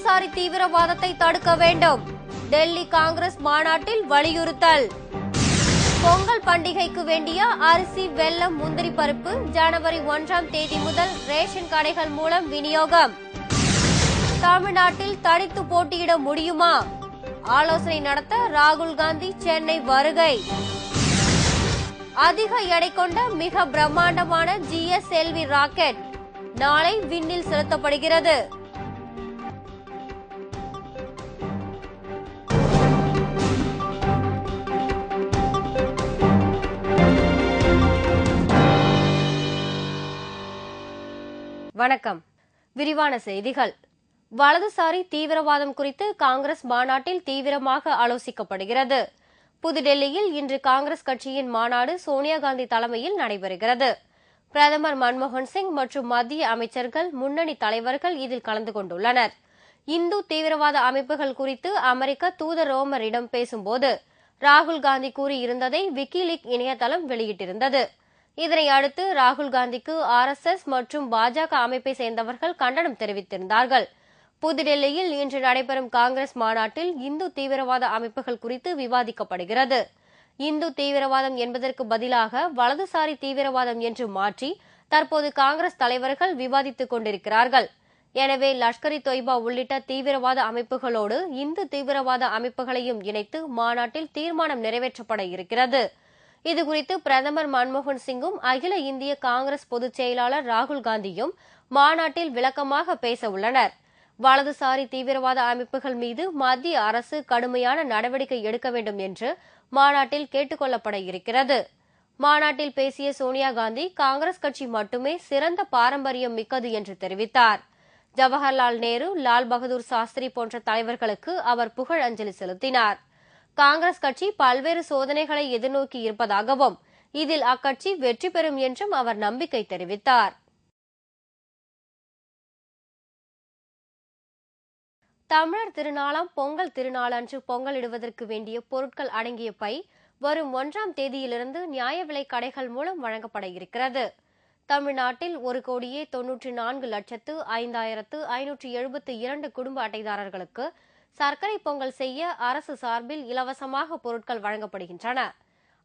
வலதுசாரி தீவிரவாதத்தை தடுக்க வேண்டும். டெல்லி காங்கிரஸ் மாநாட்டில் வலியுறுத்தல். பொங்கல் பண்டிகைக்கு வேண்டிய அரிசி, வெல்லம், முந்திரி பருப்பு ஜனவரி 1ஆம் தேதி முதல் ரேஷன் கடைகள் மூலம் விநியோகம். தமிழ்நாட்டில் தனித்து போட்டியிட முடியுமா? ஆலோசனை நடத்த ராகுல் காந்தி சென்னை வருகை. அதிக எடை கொண்ட மிக பிரம்மாண்டமான GSLV ராக்கெட் நாளை விண்ணில் செலுத்தப்படுகிறது. வணக்கம். விரிவான செய்திகள். வலதுசாரி தீவிரவாதம் குறித்து காங்கிரஸ் மாநாட்டில் தீவிரமாக ஆலோசிக்கப்படுகிறது. புதுடெல்லியில் இன்று காங்கிரஸ் கட்சியின் மாநாடு சோனியா காந்தி தலைமையில் நடைபெறுகிறது. பிரதமர் மன்மோகன் சிங் மற்றும் மத்திய அமைச்சர்கள், முன்னணி தலைவர்கள் இதில் கலந்து கொண்டுள்ளனர். இந்து தீவிரவாத அமைப்புகள் குறித்து அமெரிக்க தூதர் ரோமரிடம் பேசும்போது ராகுல் காந்தி கூறியிருந்ததை விக்கிலீக் இணையதளம் வெளியிட்டிருந்தது. இதனை அடுத்து ராகுல் காந்திக்கு RSS மற்றும் பாஜக அமைப்பை சேர்ந்தவர்கள் கண்டனம் தெரிவித்திருந்தார்கள். புதுடெல்லியில் இன்று நடைபெறும் காங்கிரஸ் மாநாட்டில் இந்து தீவிரவாத அமைப்புகள் குறித்து விவாதிக்கப்படுகிறது. இந்து தீவிரவாதம் என்பதற்கு பதிலாக வலதுசாரி தீவிரவாதம் என்று மாற்றி தற்போது காங்கிரஸ் தலைவர்கள் விவாதித்துக் கொண்டிருக்கிறார்கள். எனவே லஷ்கர்-இ-தொய்பா உள்ளிட்ட தீவிரவாத அமைப்புகளோடு இந்து தீவிரவாத அமைப்புகளையும் இணைத்து மாநாட்டில் தீர்மானம் நிறைவேற்றப்பட இருக்கிறது. இதுகுறித்து பிரதமர் மன்மோகன் சிங்கும் அகில இந்திய காங்கிரஸ் பொதுச் செயலாளர் ராகுல் காந்தியும் மாநாட்டில் விளக்கமாக பேச உள்ளனர். வலதுசாரி தீவிரவாத அமைப்புகள் மீது மத்திய அரசு கடுமையான நடவடிக்கை எடுக்க வேண்டும் என்று மாநாட்டில் கேட்டுக் கொள்ளப்பட இருக்கிறது. மாநாட்டில் பேசிய சோனியா காந்தி காங்கிரஸ் கட்சி மட்டுமே சிறந்த பாரம்பரியம் மிக்கது என்று தெரிவித்தார். ஜவஹர்லால் நேரு, லால் பகதூர் சாஸ்திரி போன்ற தலைவர்களுக்கு அவர் புகழ் அஞ்சலி செலுத்தினார். காங்கிரஸ் கட்சி பல்வேறு சோதனைகளை எதிர்நோக்கி இருப்பதாகவும் இதில் அக்கட்சி வெற்றி பெறும் என்றும் அவர் நம்பிக்கை தெரிவித்தார். தமிழர் திருநாளாம் பொங்கல் திருநாளன்று பொங்கலிடுவதற்கு வேண்டிய பொருட்கள் அடங்கிய பை வரும் 1ஆம் தேதியிலிருந்து நியாய விலை கடைகள் மூலம் வழங்கப்பட இருக்கிறது. தமிழ்நாட்டில் 1,94,05,572 குடும்ப அட்டைதாரர்களுக்கு சர்க்கரை பொங்கல் செய்ய அரசு சார்பில் இலவசமாக பொருட்கள் வழங்கப்படுகின்றன.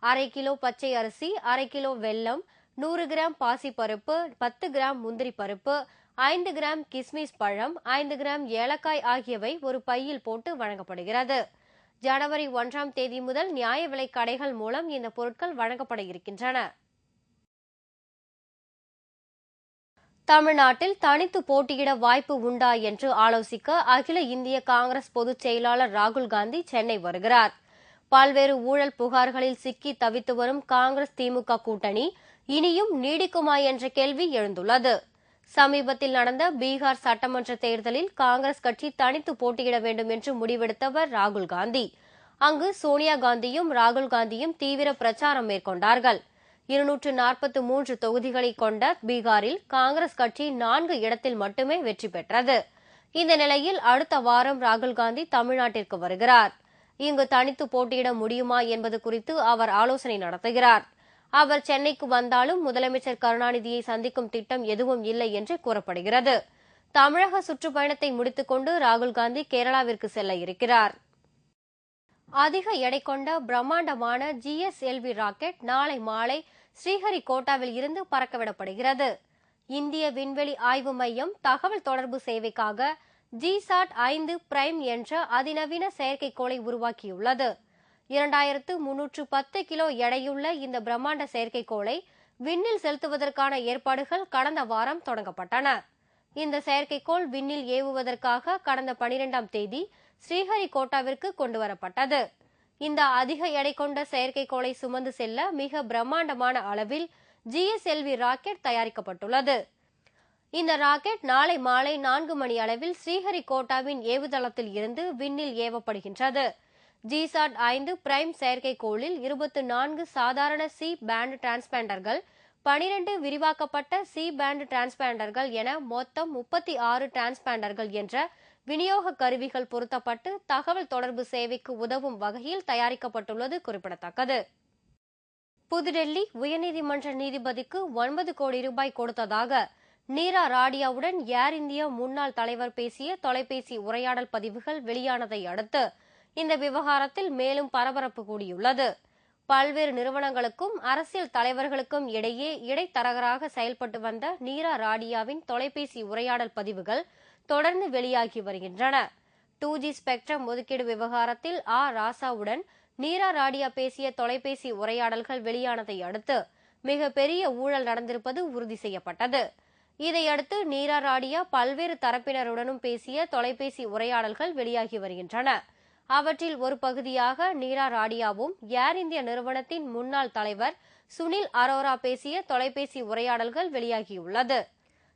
1/2 கிலோ பச்சை அரிசி, 1/2 கிலோ வெல்லம், 100 கிராம் பாசிப்பருப்பு, 10 கிராம் முந்திரி பருப்பு, 5 கிராம் கிஸ்மிஸ் பழம், 5 கிராம் ஏலக்காய் ஆகியவை ஒரு பையில் போட்டு வழங்கப்படுகிறது. ஜனவரி 1ஆம் தேதி முதல் நியாய விலை கடைகள் மூலம் இந்த பொருட்கள் வழங்கப்பட இருக்கின்றன. தமிழ்நாட்டில் தனித்து போட்டியிட வாய்ப்பு உண்டா என்று ஆலோசிக்க அகில இந்திய காங்கிரஸ் பொதுச் செயலாளர் ராகுல் காந்தி சென்னை வருகிறார். பல்வேறு ஊழல் புகார்களில் சிக்கி தவித்து வரும் காங்கிரஸ் திமுக கூட்டணி இனியும் நீடிக்குமா என்ற கேள்வி எழுந்துள்ளது. சமீபத்தில் நடந்த பீகார் சட்டமன்ற தேர்தலில் காங்கிரஸ் கட்சி தனித்து போட்டியிட வேண்டும் என்று முடிவெடுத்தவர் ராகுல் காந்தி. அங்கு சோனியா காந்தியும் ராகுல் காந்தியும் தீவிர பிரச்சாரம் மேற்கொண்டார்கள். 243 தொகுதிகளை கொண்ட பீகாரில் காங்கிரஸ் கட்சி 4 இடத்தில் மட்டுமே வெற்றி பெற்றது. இந்த நிலையில் அடுத்த வாரம் ராகுல் காந்தி தமிழ்நாட்டிற்கு வருகிறார். இங்கு தனித்து போட்டியிட முடியுமா என்பது குறித்து அவர் ஆலோசனை நடத்துகிறார். அவர் சென்னைக்கு வந்தாலும் முதலமைச்சர் கருணாநிதியை சந்திக்கும் திட்டம் எதுவும் இல்லை என்று கூறப்படுகிறது. தமிழக சுற்றுப்பயணத்தை முடித்துக் கொண்டு ராகுல் காந்தி கேரளாவிற்கு செல்ல இருக்கிறார். அதிக எடை கொண்ட பிரம்மாண்டமான GSLV ராக்கெட் நாளை மாலை ஸ்ரீஹரிகோட்டாவில் இருந்து பறக்கவிடப்படுகிறது. இந்திய விண்வெளி ஆய்வு மையம் தகவல் தொடர்பு சேவைக்காக GSAT-5 பிரைம் என்ற அதிநவீன செயற்கைக்கோளை உருவாக்கியுள்ளது. 2310 கிலோ எடையுள்ள இந்த பிரம்மாண்ட செயற்கைக்கோளை விண்ணில் செலுத்துவதற்கான ஏற்பாடுகள் கடந்த வாரம் தொடங்கப்பட்டன. இந்த செயற்கைக்கோள் விண்ணில் ஏவுவதற்காக கடந்த 12ஆம் தேதி ஸ்ரீஹரிகோட்டாவிற்கு கொண்டுவரப்பட்டது. இந்த அதிக எடை கொண்ட செயற்கைக்கோளை சுமந்து செல்ல மிக பிரம்மாண்டமான அளவில் GSLV ராக்கெட் தயாரிக்கப்பட்டுள்ளது. இந்த ராக்கெட் நாளை மாலை 4 மணி அளவில் ஸ்ரீஹரிகோட்டாவின் ஏவுதளத்தில் இருந்து விண்ணில் ஏவப்படுகின்றது. GSAT-5 பிரைம் செயற்கைக்கோளில் 24 சாதாரண C பேண்ட் டிரான்ஸ்பாண்டர்கள், 12 விரிவாக்கப்பட்ட C பேண்ட் டிரான்ஸ்பாண்டர்கள் என மொத்தம் 36 டிரான்ஸ்பாண்டர்கள் என்ற விநியோக கருவிகள் பொருத்தப்பட்டு தகவல் தொடர்பு சேவைக்கு உதவும் வகையில் தயாரிக்கப்பட்டுள்ளது குறிப்பிடத்தக்கது. புதுடெல்லி உயர்நீதிமன்ற நீதிபதிக்கு 9 கோடி ரூபாய் கொடுத்ததாக நீரா ராடியாவுடன் ஏர் இந்தியா முன்னாள் தலைவர் பேசிய தொலைபேசி உரையாடல் பதிவுகள் வெளியானதை அடுத்து இந்த விவகாரத்தில் மேலும் பரபரப்பு கூடியுள்ளது. பல்வேறு நிறுவனங்களுக்கும் அரசியல் தலைவர்களுக்கும் இடையே இடைத்தரகராக செயல்பட்டு வந்த நீரா ராடியாவின் தொலைபேசி உரையாடல் பதிவுகள் தொடர்ந்து வெளியாகி வருகின்றன. 2G ஸ்பெக்ட்ரம் ஒதுக்கீடு விவகாரத்தில் ராசாவுடன் நீரா ராடியா பேசிய தொலைபேசி உரையாடல்கள் வெளியானதை அடுத்து மிகப்பெரிய ஊழல் நடந்திருப்பது உறுதி செய்யப்பட்டது. இதையடுத்து நீரா ராடியா பல்வேறு தரப்பினருடனும் பேசிய தொலைபேசி உரையாடல்கள் வெளியாகி வருகின்றன. அவற்றில் ஒரு பகுதியாக நீரா ராடியாவும் ஏர் இந்தியா நிறுவனத்தின் முன்னாள் தலைவர் சுனில் அரோரா பேசிய தொலைபேசி உரையாடல்கள் வெளியாகியுள்ளது.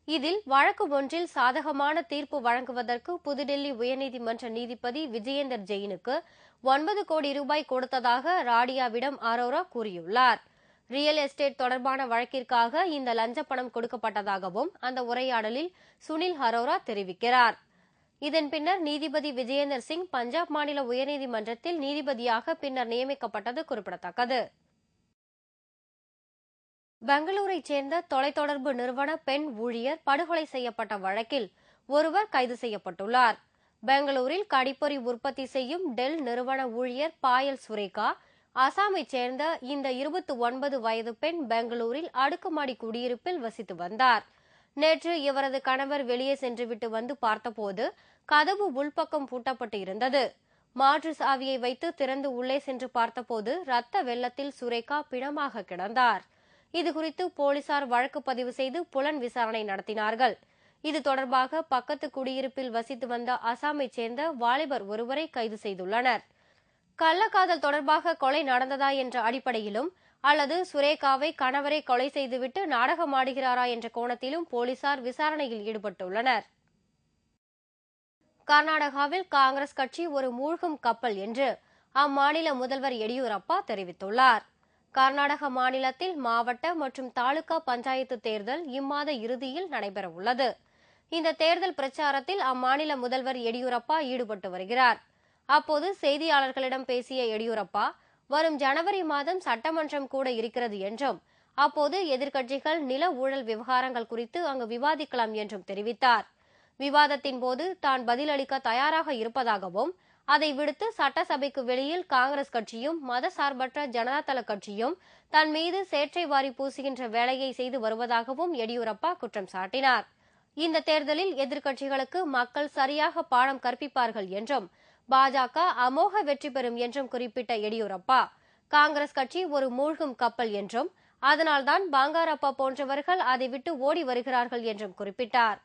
இதில் வழக்கு ஒன்றில் சாதகமான தீர்ப்பு வழங்குவதற்கு புதுடெல்லி உயர்நீதிமன்ற நீதிபதி விஜயேந்தர் ஜெயினுக்கு 9 கோடி ரூபாய் கொடுத்ததாக ராடியாவிடம் அரோரா கூறியுள்ளார். ரியல் எஸ்டேட் தொடர்பான வழக்கிற்காக இந்த லஞ்ச பணம் கொடுக்கப்பட்டதாகவும் அந்த உரையாடலில் சுனில் அரோரா தெரிவிக்கிறார். இதன் பின்னர் நீதிபதி விஜயேந்தர் சிங் பஞ்சாப் மாநில உயர்நீதிமன்றத்தில் நீதிபதியாக பின்னர் நியமிக்கப்பட்டது குறிப்பிடத்தக்கது. பெங்களூரைச் சேர்ந்த தொலைத்தொடர்பு நிறுவன பெண் ஊழியர் படுகொலை செய்யப்பட்ட வழக்கில் ஒருவர் கைது செய்யப்பட்டுள்ளார். பெங்களூரில் கடிப்பொறி உற்பத்தி செய்யும் டெல் நிறுவன ஊழியர் பாயல் சுரேகா அசாமைச் சேர்ந்த இந்த 29 வயது பெண் பெங்களூரில் அடுக்குமாடி குடியிருப்பில் வசித்து வந்தார். நேற்று இவரது கணவர் வெளியே சென்றுவிட்டு வந்து பார்த்தபோது கதவு உள்பக்கம் பூட்டப்பட்டு இருந்தது. மாற்று சாவியை வைத்து திறந்து உள்ளே சென்று பார்த்தபோது ரத்த வெள்ளத்தில் சுரேகா பிணமாக கிடந்தார். இதுகுறித்து போலீசார் வழக்கு பதிவு செய்து புலன் விசாரணை நடத்தினார்கள். இது தொடர்பாக பக்கத்து குடியிருப்பில் வசித்து வந்த அசாமைச் சேர்ந்த வாலிபர் ஒருவரை கைது செய்துள்ளனர். கள்ளக்காதல் தொடர்பாக கொலை நடந்ததா என்ற அடிப்படையிலும் அல்லது சுரேகாவை கணவரை கொலை செய்துவிட்டு நாடகமாடுகிறாரா என்ற கோணத்திலும் போலீசார் விசாரணையில் ஈடுபட்டுள்ளனர். கர்நாடகாவில் காங்கிரஸ் கட்சி ஒரு மூழ்கும் கப்பல் என்று அம்மாநில முதல்வர் எடியூரப்பா தெரிவித்துள்ளார். கர்நாடக மாநிலத்தில் மாவட்ட மற்றும் தாலுகா பஞ்சாயத்து தேர்தல் இம்மாத இறுதியில் நடைபெறவுள்ளது. இந்த தேர்தல் பிரச்சாரத்தில் அம்மாநில முதல்வர் எடியூரப்பா ஈடுபட்டு வருகிறார். அப்போது செய்தியாளர்களிடம் பேசிய எடியூரப்பா, வரும் ஜனவரி மாதம் சட்டமன்றம் கூட இருக்கிறது என்றும் அப்போது எதிர்க்கட்சிகள் நில ஊழல் விவகாரங்கள் குறித்து அங்கு விவாதிக்கலாம் என்றும் தெரிவித்தார். விவாதத்தின் போது தான் பதிலளிக்க தயாராக இருப்பதாகவும் அதை விடுத்து சட்டசபைக்கு வெளியில் காங்கிரஸ் கட்சியும் மதசார்பற்ற ஜனதாதள கட்சியும் தன் மீது சேற்றை வாரி பூசுகின்ற வேலையை செய்து வருவதாகவும் எடியூரப்பா குற்றம் சாட்டினார். இந்த தேர்தலில் எதிர்க்கட்சிகளுக்கு மக்கள் சரியாக பாடம் கற்பிப்பார்கள் என்றும் பாஜக அமோக வெற்றி பெறும் என்றும் குறிப்பிட்ட எடியூரப்பா, காங்கிரஸ் கட்சி ஒரு மூழ்கும் கப்பல் என்றும் அதனால்தான் பாங்காரப்பா போன்றவர்கள் அதை விட்டு ஓடி வருகிறார்கள் என்றும் குறிப்பிட்டார்.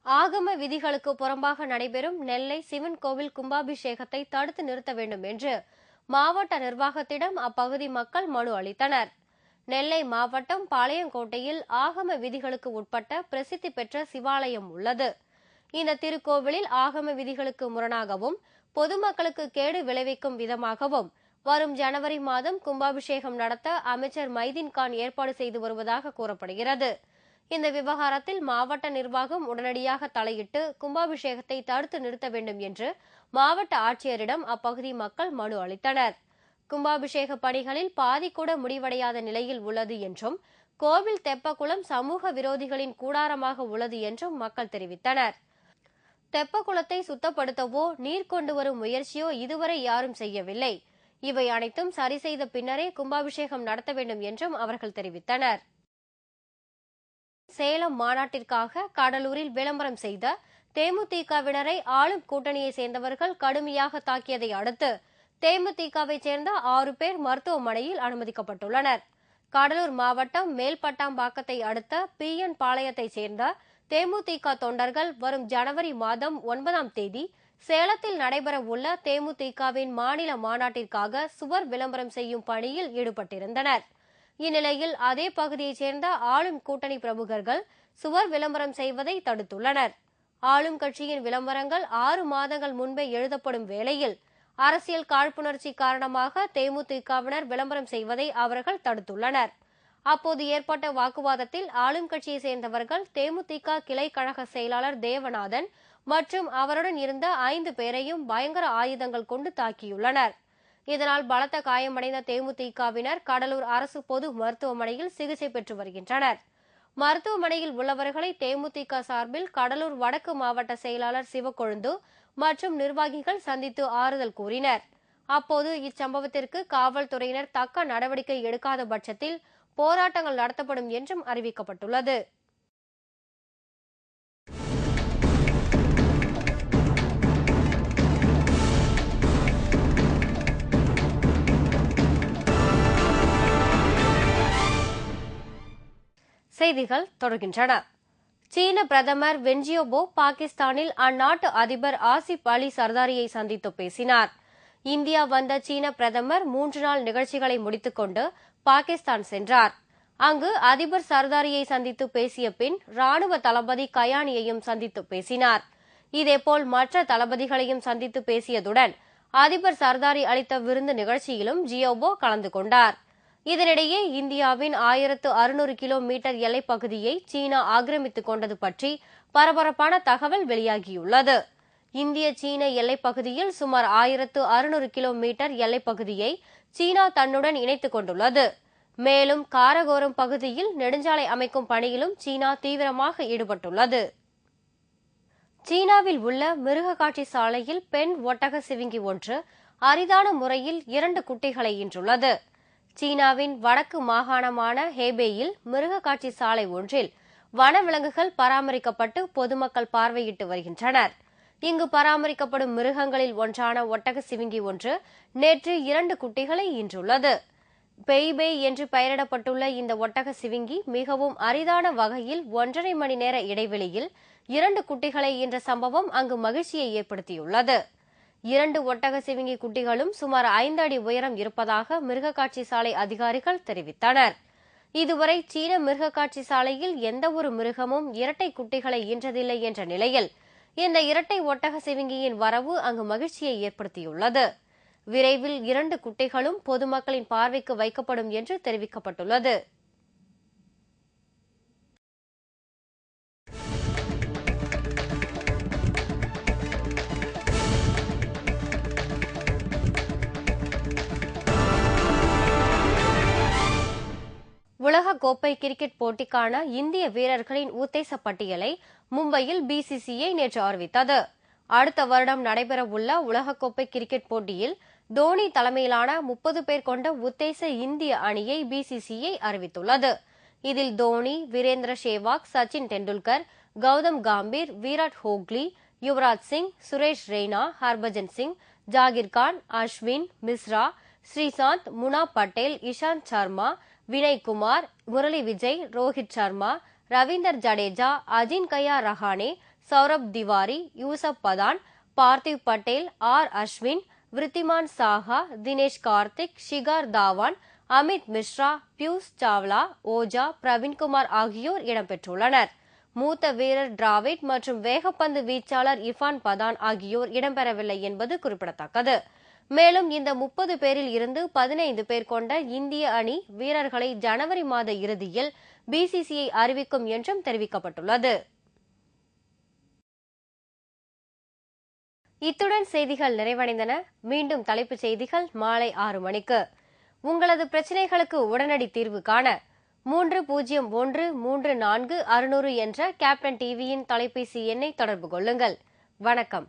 ஆகம விதிகளுக்கு புறம்பாக நடைபெறும் நெல்லை சிவன் கோவில் கும்பாபிஷேகத்தை தடுத்து நிறுத்த வேண்டும் என்று மாவட்ட நிர்வாகத்திடம் அப்பகுதி மக்கள் மனு அளித்தனர். நெல்லை மாவட்டம் பாளையங்கோட்டையில் ஆகம விதிகளுக்கு உட்பட்ட பிரசித்தி பெற்ற சிவாலயம் உள்ளது. இந்த திருக்கோவிலில் ஆகம விதிகளுக்கு முரணாகவும் பொதுமக்களுக்கு கேடு விளைவிக்கும் விதமாகவும் வரும் ஜனவரி மாதம் கும்பாபிஷேகம் நடத்த அமைச்சர் மைதீன்கான் ஏற்பாடு செய்து வருவதாக கூறப்படுகிறது. இந்த விவகாரத்தில் மாவட்ட நிர்வாகம் உடனடியாக தலையிட்டு கும்பாபிஷேகத்தை தடுத்து நிறுத்த வேண்டும் என்று மாவட்ட ஆட்சியரிடம் அப்பகுதி மக்கள் மனு அளித்தனர். கும்பாபிஷேக பணிகளில் பாதி கூட முடிவடையாத நிலையில் உள்ளது என்றும் கோவில் தெப்பக்குளம் சமூக விரோதிகளின் கூடாரமாக உள்ளது என்றும் மக்கள் தெரிவித்தனர். தெப்பக்குளத்தை சுத்தப்படுத்தவோ நீர் கொண்டு வரும் முயற்சியோ இதுவரை யாரும் செய்யவில்லை. இவை அனைத்தும் சரி செய்த பின்னரே கும்பாபிஷேகம் நடத்த வேண்டும் என்றும் அவர்கள் தெரிவித்தனர். சேலம் மாநாட்டிற்காக கடலூரில் விளம்பரம் செய்த தேமுதிகவினரை ஆளும் கூட்டணியை சேர்ந்தவர்கள் கடுமையாக தாக்கியதை அடுத்து தேமுதிகவை சேர்ந்த 6 பேர் மருத்துவமனையில் அனுமதிக்கப்பட்டுள்ளனர். கடலூர் மாவட்டம் மேல்பட்டாம்பாக்கத்தை அடுத்த PN பாளையத்தைச் சேர்ந்த தேமுதிக தொண்டர்கள் வரும் ஜனவரி மாதம் 9ஆம் தேதி சேலத்தில் நடைபெற உள்ள தேமுதிகவின் மாநில மாநாட்டிற்காக சுவர் விளம்பரம் செய்யும் பணியில் ஈடுபட்டிருந்தனர். இந்நிலையில் அதே பகுதியைச் சேர்ந்த ஆளும் கூட்டணி பிரமுகர்கள் சுவர் விளம்பரம் செய்வதை தடுத்துள்ளனர். ஆளும் கட்சியின் விளம்பரங்கள் 6 மாதங்கள் முன்பே எழுதப்படும் வேளையில் அரசியல் காழ்ப்புணர்ச்சி காரணமாக தேமுதிகவினர் விளம்பரம் செய்வதை அவர்கள் தடுத்துள்ளனர். அப்போது ஏற்பட்ட வாக்குவாதத்தில் ஆளும் கட்சியை சேர்ந்தவர்கள் தேமுதிக கிளை கழக செயலாளர் தேவநாதன் மற்றும் அவருடன் இருந்த 5 பேரையும் பயங்கர ஆயுதங்கள் கொண்டு தாக்கியுள்ளனர். இதனால் பலத்த காயமடைந்த தேமுதிகவினர் கடலூர் அரசு பொது மருத்துவமனையில் சிகிச்சை பெற்று வருகின்றனர். மருத்துவமனையில் உள்ளவர்களை தேமுதிக சார்பில் கடலூர் வடக்கு மாவட்ட செயலாளர் சிவக்கொழுந்து மற்றும் நிர்வாகிகள் சந்தித்து ஆறுதல் கூறினர். அப்போது இச்சம்பவத்திற்கு காவல்துறையினர் தக்க நடவடிக்கை எடுக்காத பட்சத்தில் போராட்டங்கள் நடத்தப்படும் என்றும் அறிவிக்கப்பட்டுள்ளது. செய்திகள் தொடர்கின்றன. சீன பிரதமர் வென் ஜியாவோ பாகிஸ்தானில் அந்நாட்டு அதிபர் ஆசிப் அலி சர்தாரியை சந்தித்து பேசினார். இந்தியா வந்த சீன பிரதமர் 3 நாள் நிகழ்ச்சிகளை முடித்துக்கொண்டு பாகிஸ்தான் சென்றார். அங்கு அதிபர் சர்தாரியை சந்தித்து பேசிய பின் ராணுவ தளபதி கயானியையும் சந்தித்து பேசினார். இதேபோல் மற்ற தளபதிகளையும் சந்தித்து பேசியதுடன் அதிபர் சர்தாரி அளித்த விருந்து நிகழ்ச்சியிலும் ஜியாவோ கலந்து கொண்டார். இதனிடையே இந்தியாவின் 1600 கிலோமீட்டர் எல்லைப்பகுதியை சீனா ஆக்கிரமித்துக் கொண்டது பற்றி பரபரப்பான தகவல் வெளியாகியுள்ளது. இந்திய சீன எல்லைப்பகுதியில் சுமார் 1600 கிலோமீட்டர் எல்லைப்பகுதியை சீனா தன்னுடன் இணைத்துக் கொண்டுள்ளது. மேலும் காரகோரம் பகுதியில் நெடுஞ்சாலை அமைக்கும் பணியிலும் சீனா தீவிரமாக ஈடுபட்டுள்ளது. சீனாவில் உள்ள மிருக காட்சி சாலையில் பெண் ஒட்டக சிவிங்கி ஒன்று அரிதான முறையில் 2 குட்டிகளை ஈன்றுள்ளது. சீனாவின் வடக்கு மாகாணமான ஹேபேயில் மிருக காட்சி சாலை ஒன்றில் வனவிலங்குகள் பராமரிக்கப்பட்டு பொதுமக்கள் பார்வையிட்டு வருகின்றனர். இங்கு பராமரிக்கப்படும் மிருகங்களில் ஒன்றான ஒட்டக சிவிங்கி ஒன்று நேற்று 2 குட்டிகளை ஈன்றுள்ளது. பெய்பெய் என்று பெயரிடப்பட்டுள்ள இந்த ஒட்டக சிவிங்கி மிகவும் அரிதான வகையில் 1.5 மணி நேர இடைவெளியில் 2 குட்டிகளை ஈன்ற சம்பவம் அங்கு மகிழ்ச்சியை ஏற்படுத்தியுள்ளது. 2 ஒட்டக சிவிங்கி குட்டிகளும் சுமார் 5 அடி உயரம் இருப்பதாக மிருகக்காட்சி சாலை அதிகாரிகள் தெரிவித்தனர். இதுவரை சீன மிருகக்காட்சி சாலையில் எந்த ஒரு மிருகமும் இரட்டை குட்டிகளை ஈன்றதில்லை என்ற நிலையில் இந்த இரட்டை ஒட்டக சிவிங்கியின் வரவு அங்கு மகிழ்ச்சியை ஏற்படுத்தியுள்ளது. விரைவில் 2 குட்டிகளும் பொதுமக்களின் பார்வைக்கு வைக்கப்படும் என்று தெரிவிக்கப்பட்டுள்ளது. உலகக்கோப்பை கிரிக்கெட் போட்டிக்கான இந்திய வீரர்களின் உத்தேச பட்டியலை மும்பையில் பிசிசிஐ நேற்று அறிவித்தது. அடுத்த வருடம் நடைபெறவுள்ள உலகக்கோப்பை கிரிக்கெட் போட்டியில் தோனி தலைமையிலான 30 பேர் கொண்ட உத்தேச இந்திய அணியை பிசிசிஐ அறிவித்துள்ளது. இதில் தோனி, வீரேந்திர சேவாக், சச்சின் டெண்டுல்கர், கௌதம் கம்பீர், விராட் கோஹ்லி, யுவராஜ் சிங், சுரேஷ் ரெய்னா, ஹர்பஜன் சிங், ஜாகிர் கான், அஸ்வின், மிஸ்ரா, ஸ்ரீசாந்த், முனா பட்டேல், இஷாந்த் சர்மா, வினய் குமார், முரளி விஜய், ரோஹித் சர்மா, ரவீந்தர் ஜடேஜா, அஜின்கயா ரஹானே, சௌரப் திவாரி, யூசப் பதான், பார்த்திவ் பட்டேல், ஆர் அஸ்வின், விருத்திமான் சாஹா, தினேஷ் கார்த்திக், ஷிகார் தாவான், அமித் மிஸ்ரா, பியூஷ் சாவ்லா, ஓஜா, பிரவீன்குமார் ஆகியோர் இடம்பெற்றுள்ளனர். மூத்த வீரர் டிராவிட் மற்றும் வேகப்பந்து வீச்சாளர் இர்ஃபான் பதான் ஆகியோர் இடம்பெறவில்லை என்பது குறிப்பிடத்தக்கது. மேலும் இந்த 30 பேரில் இருந்து 15 பேர் கொண்ட இந்திய அணி வீரர்களை ஜனவரி மாத இறுதியில் பிசிசிஐ அறிவிக்கும் என்றும் தெரிவிக்கப்பட்டுள்ளது. இத்துடன் செய்திகள் நிறைவடைந்தன. மீண்டும் தலைப்புச் செய்திகள் மாலை 6 மணிக்கு. உங்களது பிரச்சினைகளுக்கு உடனடி தீர்வு காண 30134600 என்ற கேப்டன் டிவியின் தொலைபேசி எண்ணை தொடர்பு கொள்ளுங்கள். வணக்கம்.